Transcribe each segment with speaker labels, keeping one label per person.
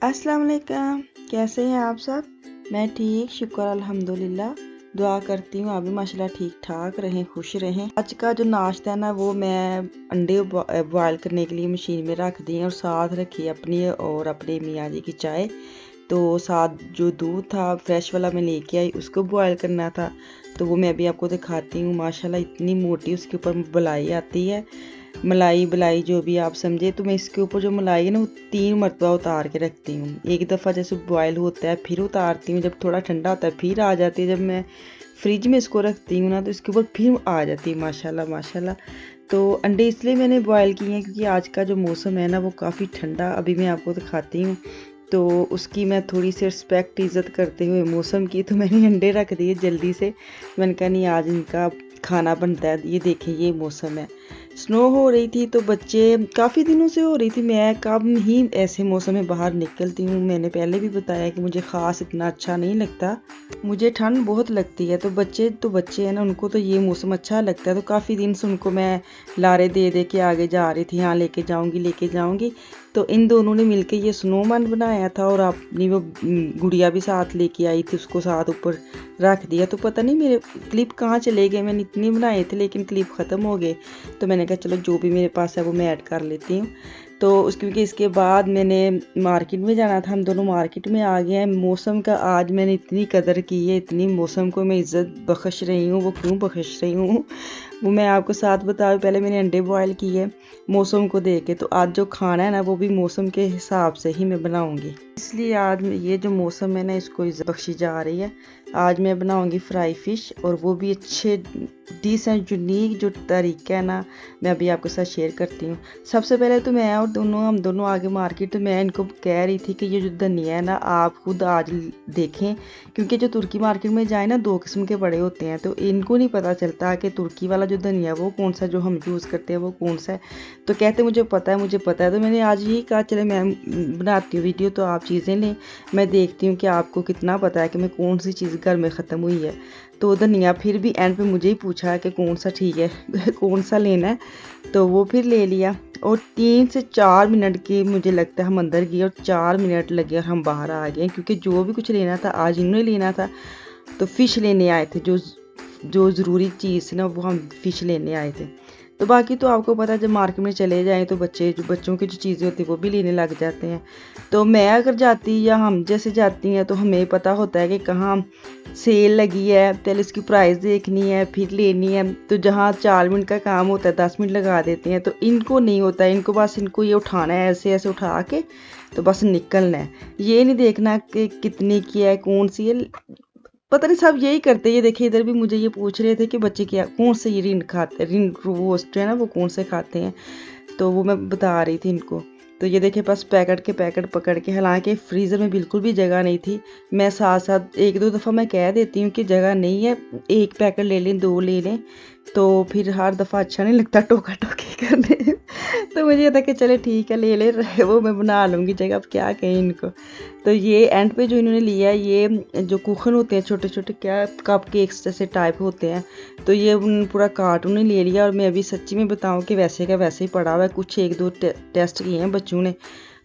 Speaker 1: अस्सलाम वालेकुम। कैसे हैं आप सब? मैं ठीक, शुक्र अल्हम्दुलिल्लाह। दुआ करती हूँ आप भी माशाल्लाह ठीक ठाक रहें, खुश रहें। आज का जो नाश्ता है ना वो मैं अंडे बॉयल करने के लिए मशीन में रख दी और साथ रखी अपनी और अपने मियाँ जी की चाय। तो साथ जो दूध था फ्रेश वाला मैं लेके आई, उसको बॉयल करना था। तो वो मैं अभी आपको दिखाती हूँ। माशाल्लाह इतनी मोटी उसके ऊपर मलाई आती है, मलाई बलाई जो भी आप समझे। तो मैं इसके ऊपर जो मलाई है ना वो 3 मरतबा उतार के रखती हूँ। एक दफ़ा जैसे बॉयल होता है फिर उतारती हूँ, जब थोड़ा ठंडा होता है फिर आ जाती है। जब मैं फ्रिज में इसको रखती हूँ ना तो इसके ऊपर फिर आ जाती है माशाल्लाह माशाल्लाह। तो अंडे इसलिए मैंने बॉयल किए हैं क्योंकि आज का जो मौसम है ना वो काफ़ी ठंडा, अभी मैं आपको दिखाती हूँ। तो उसकी मैं थोड़ी सी रिस्पेक्ट इज़्ज़त करते हुए मौसम की तो मैंने अंडे रख दिए जल्दी से। मैंने कहा नहीं आज इनका खाना बनता है। ये देखें ये मौसम है, स्नो हो रही थी तो बच्चे काफ़ी दिनों से हो रही थी। मैं कब ही ऐसे मौसम में बाहर निकलती हूँ। मैंने पहले भी बताया कि मुझे ख़ास इतना अच्छा नहीं लगता, मुझे ठंड बहुत लगती है। तो बच्चे हैं ना, उनको तो ये मौसम अच्छा लगता है। तो काफ़ी दिन से उनको मैं लारे दे दे के आगे जा रही थी, हाँ लेके जाऊँगी। तो इन दोनों ने मिलके ये स्नोमैन बनाया था और अपनी वो गुड़िया भी साथ लेके आई थी, उसको साथ ऊपर रख दिया। तो पता नहीं मेरे क्लिप कहाँ चले गए, मैंने इतने बनाए थे लेकिन क्लिप ख़त्म हो गए। तो मैंने कहा चलो जो भी मेरे पास है वो मैं ऐड कर लेती हूँ। तो क्योंकि इसके बाद मैंने मार्केट में जाना था, हम दोनों मार्केट में आ गए हैं। मौसम का आज मैंने इतनी कदर की है, इतनी मौसम को मैं इज़्ज़त बख्श रही हूँ। वो क्यों बख्श रही हूँ वो मैं आपको साथ बताऊँ। पहले मैंने अंडे बॉयल किए मौसम को देख के, तो आज जो खाना है ना वो भी मौसम के हिसाब से ही मैं बनाऊँगी। इसलिए आज ये जो मौसम है ना इसको इज़्ज़त बख्शी जा रही है। आज मैं बनाऊँगी फ्राई फ़िश, और वो भी अच्छे डिसेंट यूनिक जो तरीका है ना मैं अभी आपके साथ शेयर करती हूँ। सबसे पहले तो मैं और हम दोनों आगे मार्केट, तो मैं इनको कह रही थी कि ये जो धनिया है ना आप खुद आज देखें, क्योंकि जो तुर्की मार्केट में जाए ना 2 किस्म के बड़े होते हैं। तो इनको नहीं पता चलता कि तुर्की वाला जो धनिया वो कौन सा जो हम यूज़ करते हैं वो कौन सा है। तो कहते मुझे पता है मुझे पता है। तो मैंने आज यही कहा चले मैं बनाती हूँ वीडियो, तो आप चीज़ें लें, मैं देखती हूँ कि आपको कितना पता है कि मैं कौन सी चीज़ घर में ख़त्म हुई है। तो धनिया फिर भी एंड पे मुझे ही पूछा कि कौन सा ठीक है कौन सा लेना है। तो वो फिर ले लिया और 3 से 4 मिनट की मुझे लगता है हम अंदर गए और 4 मिनट लगे और हम बाहर आ गए, क्योंकि जो भी कुछ लेना था आज इन्होंने लेना था। तो फ़िश लेने आए थे, जो जो ज़रूरी चीज़ थी ना वो हम फ़िश लेने आए थे। तो बाकी तो आपको पता है जब मार्केट में चले जाएँ तो बच्चों की जो चीज़ें होती हैं वो भी लेने लग जाते हैं। तो मैं अगर जाती या हम जैसे जाती हैं तो हमें पता होता है कि कहाँ सेल लगी है, पहले इसकी प्राइस देखनी है फिर लेनी है। तो जहाँ 4 मिनट का काम होता है 10 मिनट लगा देते हैं। तो इनको नहीं होता है, इनको ये उठाना है ऐसे ऐसे उठा के तो बस निकलना है। ये नहीं देखना कि कितने की है कौन सी है, पता नहीं सब यही करते हैं। ये देखिए इधर भी मुझे ये पूछ रहे थे कि बच्चे क्या कौन से ये रिंग खाते, रिंग रोस्ट है ना वो कौन से खाते हैं। तो वो मैं बता रही थी इनको। तो ये देखिए बस पैकेट के पैकेट पकड़ के, हालांकि फ्रीज़र में बिल्कुल भी जगह नहीं थी। मैं साथ साथ एक दो दफ़ा मैं कह देती हूँ कि जगह नहीं है, एक पैकेट ले लें 2 ले लें, तो फिर हर दफ़ा अच्छा नहीं लगता टोका टोकी करने तो मुझे ये था कि चले ठीक है ले ले रहे वो मैं बना लूँगी जगह, अब क्या कहें इनको। तो ये एंड पे जो इन्होंने लिया है, ये जो कुखन होते हैं छोटे छोटे, क्या कप केक्स जैसे टाइप होते हैं। तो ये पूरा कार्टून ही ले लिया। और मैं अभी सच्ची में बताऊं कि वैसे का वैसे ही पड़ा हुआ है। कुछ एक दो टेस्ट किए हैं बच्चों ने,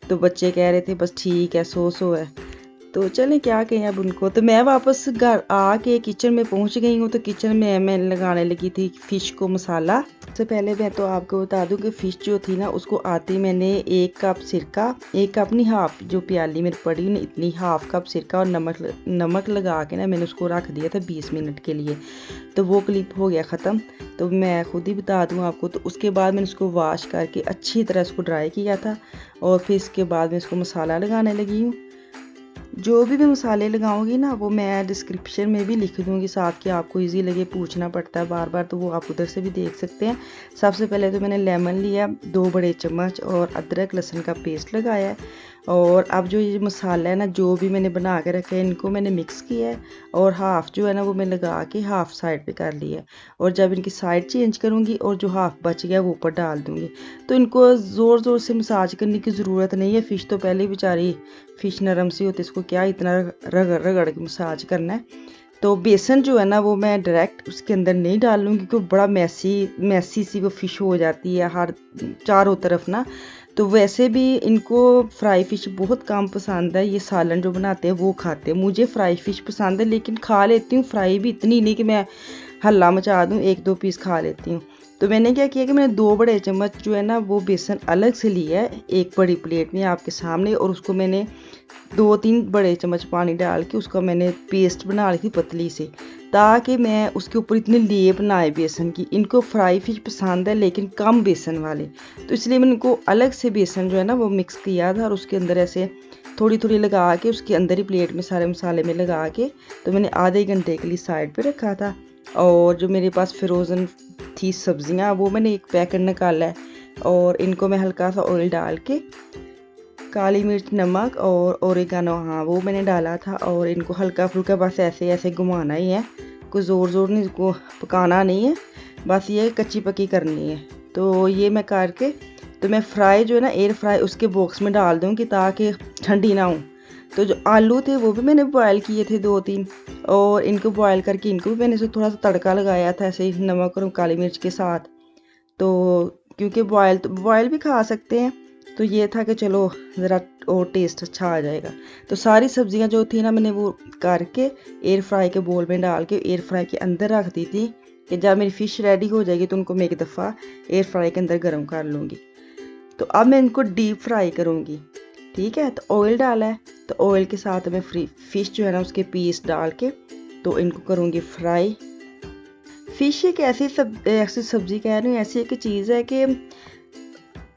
Speaker 1: तो बच्चे कह रहे थे बस ठीक है सो है। तो चलें क्या कहें अब उनको। तो मैं वापस घर आके किचन में पहुंच गई हूँ। तो किचन में मैं लगाने लगी थी फ़िश को मसाला। सबसे पहले मैं तो आपको बता दूं कि फ़िश जो थी ना उसको आती मैंने 1 कप सिरका, 1 कप नहीं हाफ, जो प्याली मेरी पड़ी ने इतनी हाफ कप सिरका और नमक लगा के ना मैंने उसको रख दिया था 20 मिनट के लिए। तो वो क्लिप हो गया ख़त्म। तो मैं खुद ही बता दूं आपको। तो उसके बाद मैंने उसको वॉश करके अच्छी तरह उसको ड्राई किया था और फिर इसके बाद मैं इसको मसाला लगाने लगी हूँ। जो भी मैं मसाले लगाऊंगी ना वो मैं डिस्क्रिप्शन में भी लिख दूंगी साथ, कि आपको इजी लगे, पूछना पड़ता है बार बार तो वो आप उधर से भी देख सकते हैं। सबसे पहले तो मैंने लेमन लिया 2 बड़े चम्मच और अदरक लहसुन का पेस्ट लगाया है। और अब जो ये मसाला है ना जो भी मैंने बना के रखा है इनको मैंने मिक्स किया है और हाफ़ जो है ना वो मैं लगा के हाफ़ साइड पे कर लिया है। और जब इनकी साइड चेंज करूँगी और जो हाफ़ बच गया वो ऊपर डाल दूँगी। तो इनको ज़ोर ज़ोर से मसाज करने की ज़रूरत नहीं है। फ़िश तो पहले ही बेचारी फ़िश नरम सी होती है, इसको क्या इतना रगड़ रगड़ के मसाज करना है। तो बेसन जो है ना वो मैं डायरेक्ट उसके अंदर नहीं डालूँगी क्योंकि बड़ा मैसी सी वो फ़िश हो जाती है हर चारों तरफ ना। तो वैसे भी इनको फ्राई फ़िश बहुत कम पसंद है, ये सालन जो बनाते हैं वो खाते हैं। मुझे फ्राई फ़िश पसंद है लेकिन खा लेती हूँ, फ्राई भी इतनी नहीं कि मैं हल्ला मचा दूँ, 1-2 पीस खा लेती हूँ। तो मैंने क्या किया कि मैंने 2 बड़े चम्मच जो है ना वो बेसन अलग से लिया है एक बड़ी प्लेट में आपके सामने, और उसको मैंने 2-3 बड़े चम्मच पानी डाल के उसका मैंने पेस्ट बना ली थी पतली सी, ताकि मैं उसके ऊपर इतनी लेप ना आए बेसन की। इनको फ्राई फ़िश पसंद है लेकिन कम बेसन वाले, तो इसलिए मैंने इनको अलग से बेसन जो है ना वो मिक्स किया था और उसके अंदर ऐसे थोड़ी-थोड़ी लगा के उसके अंदर ही प्लेट में सारे मसाले में लगा के तो मैंने आधे घंटे के लिए साइड पे रखा था। और जो मेरे पास फ्रोज़न थी सब्ज़ियाँ वो मैंने एक पैकेट निकाला है और इनको मैं हल्का सा ऑयल डाल के काली मिर्च, नमक और ओरिगानो, हाँ वो मैंने डाला था, और इनको हल्का फुल्का बस ऐसे ऐसे घुमाना ही है, कोई ज़ोर ज़ोर नहीं, इसको पकाना नहीं है, बस ये कच्ची पक्की करनी है। तो ये मैं करके तो मैं फ्राई जो है ना एयर फ्राई उसके बॉक्स में डाल दूँगी ताकि ठंडी ना हो। तो जो आलू थे वो भी मैंने बॉयल किए थे 2-3, और इनको बॉयल करके इनको भी मैंने थोड़ा सा तड़का लगाया था ऐसे ही नमक और काली मिर्च के साथ। तो क्योंकि बॉयल भी खा सकते हैं, तो ये था कि चलो ज़रा और टेस्ट अच्छा आ जाएगा। तो सारी सब्जियां जो थी ना मैंने वो करके एयर फ्राई के बोल में डाल के एयर फ्राई के अंदर रख दी थी कि जब मेरी फ़िश रेडी हो जाएगी तो उनको मैं एक दफ़ा एयर फ्राई के अंदर गर्म कर लूँगी। तो अब मैं इनको डीप फ्राई करूँगी, ठीक है। तो ऑयल डाला है, तो ऑयल के साथ मैं फ़िश जो है ना उसके पीस डाल के तो इनको करूँगी फ्राई। फ़िश एक ऐसी सब्ज़ी कह रही हूँ, ऐसी एक चीज़ है कि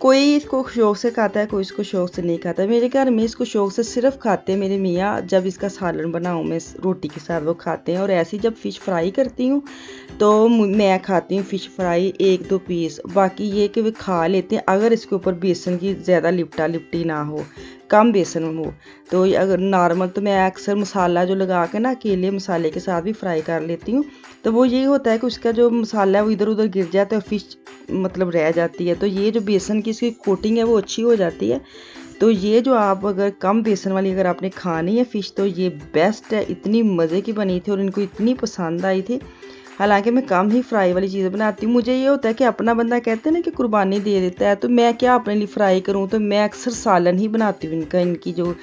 Speaker 1: कोई इसको शौक़ से खाता है, कोई इसको शौक़ से नहीं खाता। मेरे घर में इसको शौक़ से सिर्फ़ खाते हैं मेरे मियाँ, जब इसका सालन बनाऊँ मैं रोटी के साथ वो खाते हैं। और ऐसी जब फ़िश फ्राई करती हूँ तो मैं खाती हूँ फ़िश फ्राई 1-2 पीस, बाकी ये कि वे खा लेते हैं अगर इसके ऊपर बेसन की ज़्यादा लिपटा लिपटी ना हो, कम बेसन हो। तो अगर नॉर्मल तो मैं अक्सर मसाला जो लगा के ना अकेले मसाले के साथ भी फ्राई कर लेती हूँ, तो वो यही होता है कि उसका जो मसाला है वो इधर उधर गिर जाता है और फ़िश मतलब रह जाती है। तो ये जो बेसन की इसकी कोटिंग है वो अच्छी हो जाती है। तो ये जो आप अगर कम बेसन वाली अगर आपने खानी है फ़िश तो ये बेस्ट है। इतनी मज़े की बनी थी और इनको इतनी पसंद आई थी। हालांकि मैं कम ही फ्राई वाली चीज़ें बनाती हूँ। मुझे ये होता है कि अपना बंदा कहते हैं ना कि कुर्बानी दे देता है, तो मैं क्या अपने लिए फ़्राई करूँ, तो मैं अक्सर सालन ही बनाती हूँ इनकी जो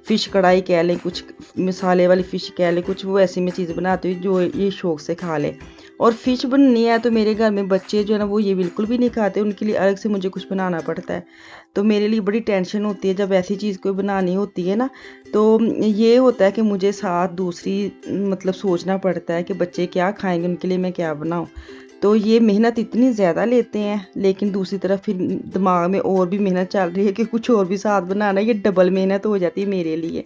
Speaker 1: फ़िश कढ़ाई कह लें, कुछ मसाले वाली फ़िश कह लें, कुछ वो ऐसी मैं चीज़ बनाती हूँ जो ये शौक़ से खा लें। और फ़िश बननी है तो मेरे घर में बच्चे जो है ना वो ये बिल्कुल भी नहीं खाते, उनके लिए अलग से मुझे कुछ बनाना पड़ता है। तो मेरे लिए बड़ी टेंशन होती है जब ऐसी चीज़ कोई बनानी होती है ना, तो ये होता है कि मुझे साथ दूसरी मतलब सोचना पड़ता है कि बच्चे क्या खाएंगे, उनके लिए मैं क्या बनाऊँ। तो ये मेहनत इतनी ज़्यादा लेते हैं, लेकिन दूसरी तरफ फिर दिमाग में और भी मेहनत चल रही है कि कुछ और भी साथ बनाना, ये डबल मेहनत हो जाती है मेरे लिए।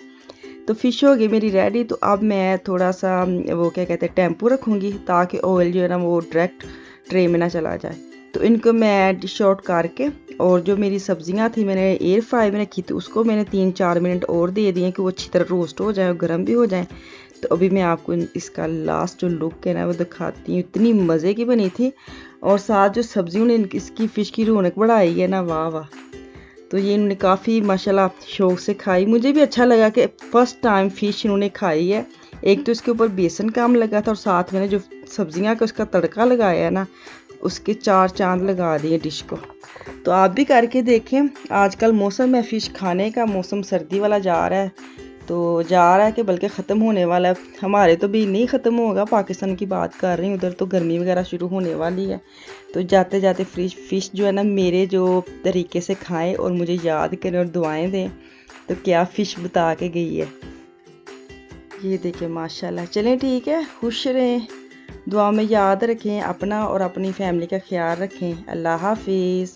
Speaker 1: तो फ़िश हो गई मेरी रेडी। तो अब मैं थोड़ा सा वो क्या कहते हैं टेम्पो रखूँगी ताकि ऑयल जो है ना वो डायरेक्ट ट्रे में ना चला जाए। तो इनको मैं डिश आउट करके, और जो मेरी सब्जियां थी मैंने एयर फ्राई में रखी थी उसको मैंने 3-4 मिनट और दे दिए कि वो अच्छी तरह रोस्ट हो जाए और गर्म भी हो जाए। तो अभी मैं आपको इसका लास्ट जो लुक है ना वो दिखाती हूँ। इतनी मज़े की बनी थी, और साथ जो सब्जियों ने इसकी फ़िश की रौनक बढ़ाई है ना, वाह वाह। तो ये इन्होंने काफ़ी माशाल्लाह शौक़ से खाई। मुझे भी अच्छा लगा कि फ़र्स्ट टाइम फ़िश इन्होंने खाई है। एक तो इसके ऊपर बेसन कम लगा था और साथ मैंने जो सब्जियां का उसका तड़का लगाया है ना, उसके 4 चांद लगा दिए डिश को। तो आप भी करके देखें। आजकल मौसम है फ़िश खाने का, मौसम सर्दी वाला जा रहा है, तो जा रहा है कि बल्कि ख़त्म होने वाला है। हमारे तो भी नहीं ख़त्म होगा, पाकिस्तान की बात कर रही हूँ, उधर तो गर्मी वगैरह शुरू होने वाली है। तो जाते जाते फ़िश जो है ना मेरे जो तरीके से खाएं और मुझे याद करें और दुआएं दें। तो क्या फ़िश बता के गई है, ये देखिए माशाल्लाह। चलें ठीक है, खुश रहें, दुआ में याद रखें, अपना और अपनी फैमिली का ख्याल रखें। अल्लाह हाफिज़।